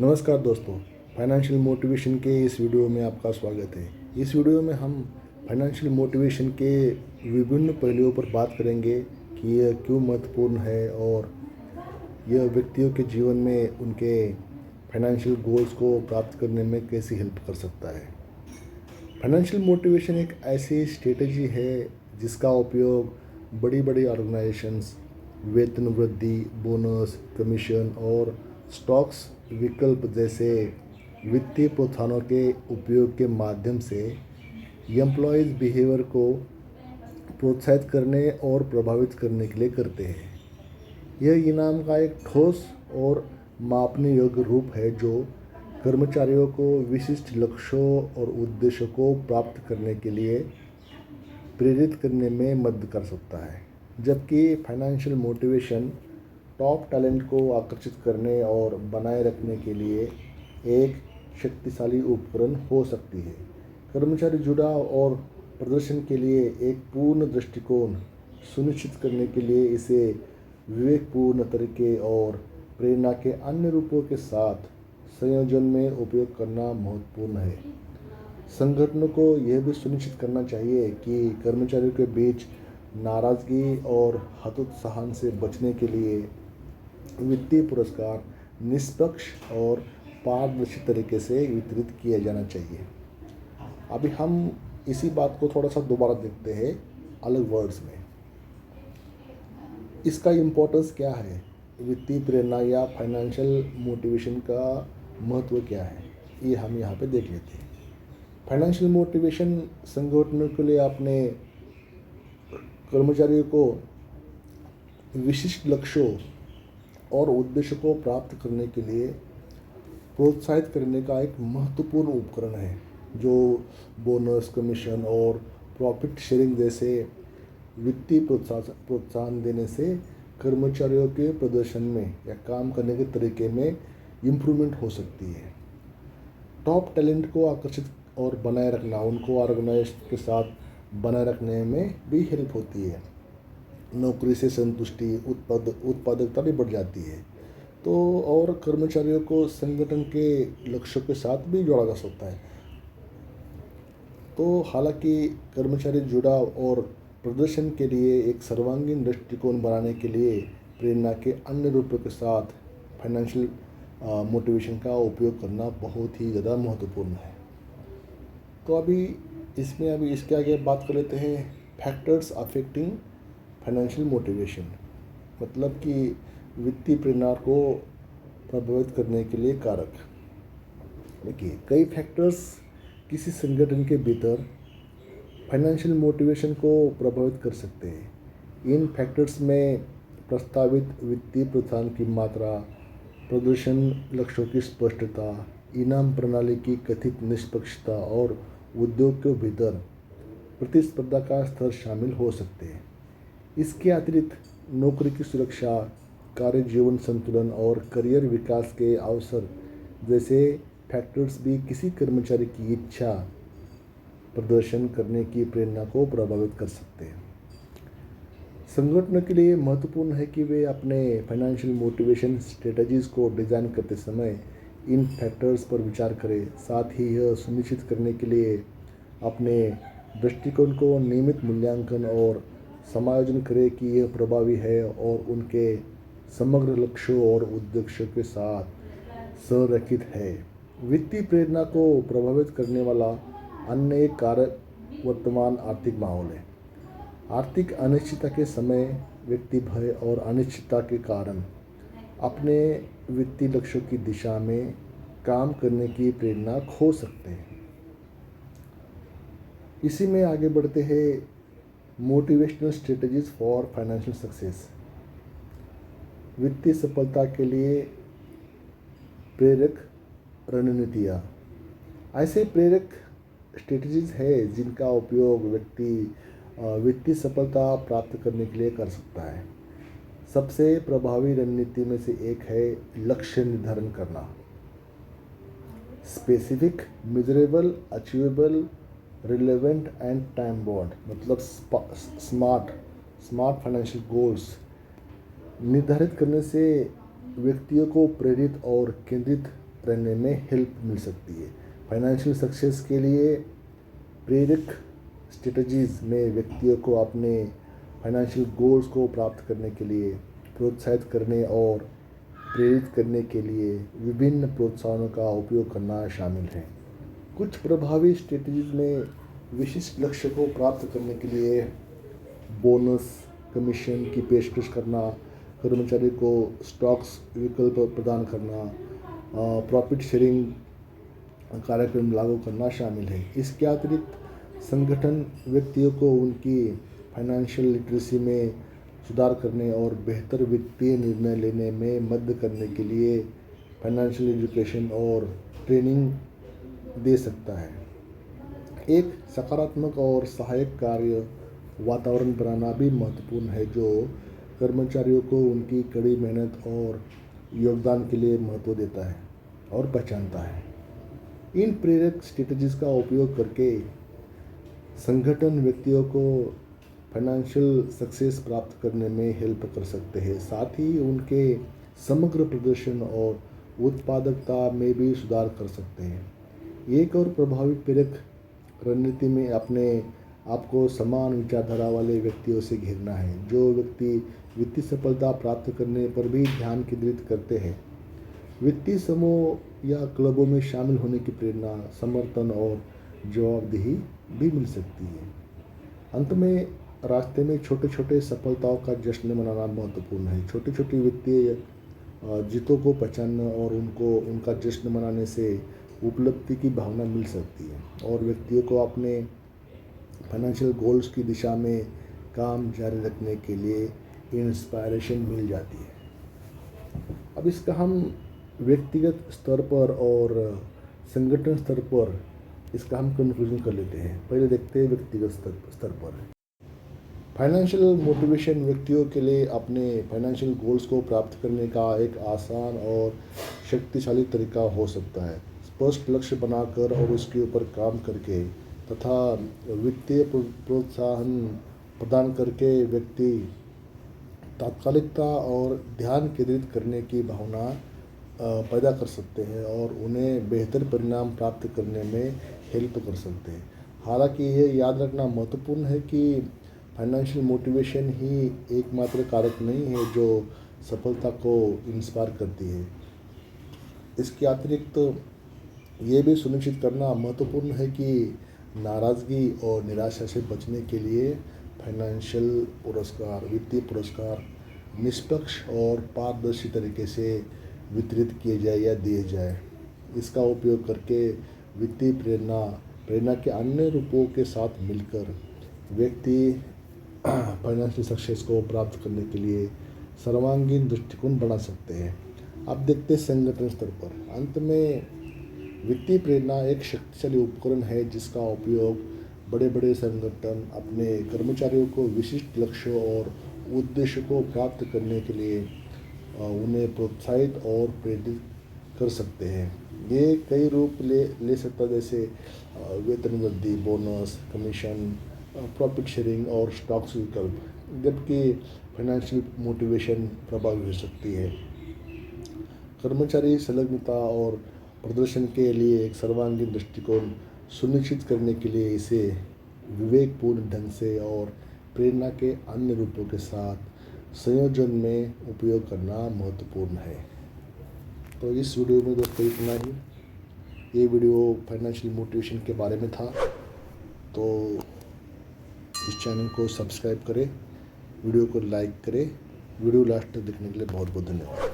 नमस्कार दोस्तों, financial motivation के इस वीडियो में आपका स्वागत है। इस वीडियो में हम फाइनेंशियल मोटिवेशन के विभिन्न पहलुओं पर बात करेंगे कि यह क्यों महत्वपूर्ण है और यह व्यक्तियों के जीवन में उनके फाइनेंशियल गोल्स को प्राप्त करने में कैसी हेल्प कर सकता है। फाइनेंशियल मोटिवेशन एक ऐसी स्ट्रेटजी है जिसका उपयोग बड़ी बड़ी ऑर्गेनाइजेशंस वेतन वृद्धि, बोनस, कमीशन और स्टॉक्स विकल्प जैसे वित्तीय प्रोत्साहनों के उपयोग के माध्यम से एम्प्लॉयज़ बिहेवियर को प्रोत्साहित करने और प्रभावित करने के लिए करते हैं। यह इनाम का एक ठोस और मापने योग्य रूप है जो कर्मचारियों को विशिष्ट लक्ष्यों और उद्देश्यों को प्राप्त करने के लिए प्रेरित करने में मदद कर सकता है। जबकि फाइनेंशियल मोटिवेशन टॉप टैलेंट को आकर्षित करने और बनाए रखने के लिए एक शक्तिशाली उपकरण हो सकती है। कर्मचारी जुड़ाव और प्रदर्शन के लिए एक पूर्ण दृष्टिकोण सुनिश्चित करने के लिए इसे विवेकपूर्ण तरीके और प्रेरणा के अन्य रूपों के साथ संयोजन में उपयोग करना महत्वपूर्ण है। संगठनों को यह भी सुनिश्चित करना चाहिए कि कर्मचारियों के बीच नाराज़गी और हतोत्साहन से बचने के लिए वित्तीय पुरस्कार निष्पक्ष और पारदर्शी तरीके से वितरित किया जाना चाहिए। अभी हम इसी बात को थोड़ा सा दोबारा देखते हैं अलग वर्ड्स में। इसका इम्पोर्टेंस क्या है, वित्तीय प्रेरणा या फाइनेंशियल मोटिवेशन का महत्व क्या है, ये हम यहाँ पे देख लेते हैं। फाइनेंशियल मोटिवेशन संगठनों के लिए अपने कर्मचारियों को विशिष्ट लक्ष्यों और उद्देश्य को प्राप्त करने के लिए प्रोत्साहित करने का एक महत्वपूर्ण उपकरण है जो बोनस, कमीशन और प्रॉफिट शेयरिंग जैसे वित्तीय प्रोत्साहन देने से कर्मचारियों के प्रदर्शन में या काम करने के तरीके में इम्प्रूवमेंट हो सकती है। टॉप टैलेंट को आकर्षित और बनाए रखना उनको ऑर्गेनाइजेशन के साथ बनाए रखने में भी हेल्प होती है। नौकरी से संतुष्टि, उत्पादकता भी बढ़ जाती है। तो और कर्मचारियों को संगठन के लक्ष्यों के साथ भी जोड़ा जा सकता है। तो हालांकि कर्मचारी जुड़ाव और प्रदर्शन के लिए एक सर्वांगीण दृष्टिकोण बनाने के लिए प्रेरणा के अन्य रूपों के साथ फाइनेंशियल मोटिवेशन का उपयोग करना बहुत ही ज़्यादा महत्वपूर्ण है। तो अभी इसके आगे बात कर लेते हैं फैक्टर्स अफेक्टिंग फाइनेंशियल मोटिवेशन, मतलब कि वित्तीय प्रेरणा को प्रभावित करने के लिए कारक। देखिए, कई फैक्टर्स किसी संगठन के भीतर फाइनेंशियल मोटिवेशन को प्रभावित कर सकते हैं। इन फैक्टर्स में प्रस्तावित वित्तीय प्रोत्साहन की मात्रा, प्रदर्शन लक्ष्यों की स्पष्टता, इनाम प्रणाली की कथित निष्पक्षता और उद्योग के भीतर प्रतिस्पर्धा का स्तर शामिल हो सकते हैं। इसके अतिरिक्त नौकरी की सुरक्षा, कार्य जीवन संतुलन और करियर विकास के अवसर जैसे फैक्टर्स भी किसी कर्मचारी की इच्छा प्रदर्शन करने की प्रेरणा को प्रभावित कर सकते हैं। संगठनों के लिए महत्वपूर्ण है कि वे अपने फाइनेंशियल मोटिवेशन स्ट्रेटजीज को डिज़ाइन करते समय इन फैक्टर्स पर विचार करें। साथ ही यह सुनिश्चित करने के लिए अपने दृष्टिकोण को नियमित मूल्यांकन और समायोजन करें कि यह प्रभावी है और उनके समग्र लक्ष्यों और उद्देश्यों के साथ संरेखित है। वित्तीय प्रेरणा को प्रभावित करने वाला अन्य एक कारक वर्तमान आर्थिक माहौल है। आर्थिक अनिश्चितता के समय व्यक्ति भय और अनिश्चितता के कारण अपने वित्तीय लक्ष्यों की दिशा में काम करने की प्रेरणा खो सकते हैं। इसी में आगे बढ़ते हैं motivational strategies for financial success. वित्तीय सफलता के लिए प्रेरक रणनीतियाँ। ऐसे प्रेरक स्ट्रेटजीज है जिनका उपयोग व्यक्ति वित्तीय सफलता प्राप्त करने के लिए कर सकता है। सबसे प्रभावी रणनीति में से एक है लक्ष्य निर्धारण करना। Specific, measurable, achievable, relevant and time bound, मतलब स्मार्ट फाइनेंशियल गोल्स निर्धारित करने से व्यक्तियों को प्रेरित और केंद्रित रहने में हेल्प मिल सकती है। फाइनेंशियल सक्सेस के लिए प्रेरक स्ट्रेटजीज़ में व्यक्तियों को अपने फाइनेंशियल गोल्स को प्राप्त करने के लिए प्रोत्साहित करने और प्रेरित करने के लिए विभिन्न प्रोत्साहनों का उपयोग करना शामिल है। कुछ प्रभावी स्ट्रेटजीज में विशिष्ट लक्ष्य को प्राप्त करने के लिए बोनस, कमीशन की पेशकश करना, कर्मचारी को स्टॉक्स विकल्प प्रदान करना, प्रॉफिट शेयरिंग कार्यक्रम लागू करना शामिल है। इसके अतिरिक्त संगठन व्यक्तियों को उनकी फाइनेंशियल लिटरेसी में सुधार करने और बेहतर वित्तीय निर्णय लेने में मदद करने के लिए फाइनेंशियल एजुकेशन और ट्रेनिंग दे सकता है। एक सकारात्मक और सहायक कार्य वातावरण बनाना भी महत्वपूर्ण है, जो कर्मचारियों को उनकी कड़ी मेहनत और योगदान के लिए महत्व देता है और पहचानता है। इन प्रेरक स्ट्रेटजीज का उपयोग करके संगठन व्यक्तियों को फाइनेंशियल सक्सेस प्राप्त करने में हेल्प कर सकते हैं, साथ ही उनके समग्र प्रदर्शन और उत्पादकता में भी सुधार कर सकते हैं। एक और प्रभावी प्रेरक रणनीति में अपने आपको समान विचारधारा वाले व्यक्तियों से घेरना है, जो व्यक्ति वित्तीय सफलता प्राप्त करने पर भी ध्यान केंद्रित करते हैं। वित्तीय समूह या क्लबों में शामिल होने की प्रेरणा, समर्थन और जवाबदेही भी मिल सकती है। अंत में रास्ते में छोटे छोटे सफलताओं का जश्न मनाना महत्वपूर्ण है। छोटी छोटी वित्तीय जीतों को पहचानना और उनका जश्न मनाने से उपलब्धि की भावना मिल सकती है और व्यक्तियों को अपने फाइनेंशियल गोल्स की दिशा में काम जारी रखने के लिए इंस्पायरेशन मिल जाती है। अब इसका हम व्यक्तिगत स्तर पर और संगठन स्तर पर इसका हम कंक्लूजन कर लेते हैं। पहले देखते हैं व्यक्तिगत स्तर पर। फाइनेंशियल मोटिवेशन व्यक्तियों के लिए अपने फाइनेंशियल गोल्स को प्राप्त करने का एक आसान और शक्तिशाली तरीका हो सकता है। स्पष्ट लक्ष्य बनाकर और उसके ऊपर काम करके तथा वित्तीय प्रोत्साहन प्रदान करके व्यक्ति तात्कालिकता और ध्यान केंद्रित करने की भावना पैदा कर सकते हैं और उन्हें बेहतर परिणाम प्राप्त करने में हेल्प कर सकते हैं। हालांकि यह याद रखना महत्वपूर्ण है कि फाइनेंशियल मोटिवेशन ही एकमात्र कारक नहीं है जो सफलता को इंस्पायर करती है। इसके अतिरिक्त ये भी सुनिश्चित करना महत्वपूर्ण है कि नाराज़गी और निराशा से बचने के लिए फाइनेंशियल पुरस्कार, वित्तीय पुरस्कार निष्पक्ष और पारदर्शी तरीके से वितरित किए जाए या दिए जाए। इसका उपयोग करके वित्तीय प्रेरणा के अन्य रूपों के साथ मिलकर व्यक्ति फाइनेंशियल सक्सेस को प्राप्त करने के लिए सर्वांगीण दृष्टिकोण बना सकते हैं। अब देखते हैं संगठन स्तर पर। अंत में वित्तीय प्रेरणा एक शक्तिशाली उपकरण है जिसका उपयोग बड़े बड़े संगठन अपने कर्मचारियों को विशिष्ट लक्ष्यों और उद्देश्यों को प्राप्त करने के लिए उन्हें प्रोत्साहित और प्रेरित कर सकते हैं। ये कई रूप ले सकता है, जैसे वेतन वृद्धि, बोनस, कमीशन, प्रॉफिट शेयरिंग और स्टॉक्स विकल्प, जबकि फाइनेंशियल मोटिवेशन प्रभावी हो सकती है। कर्मचारी संलग्नता और प्रदर्शन के लिए एक सर्वांगीण दृष्टिकोण सुनिश्चित करने के लिए इसे विवेकपूर्ण ढंग से और प्रेरणा के अन्य रूपों के साथ संयोजन में उपयोग करना महत्वपूर्ण है। तो इस वीडियो में दोस्तों इतना ही। ये वीडियो फाइनेंशियल मोटिवेशन के बारे में था। तो इस चैनल को सब्सक्राइब करें, वीडियो को लाइक करें। वीडियो लास्ट तक देखने के लिए बहुत बहुत धन्यवाद।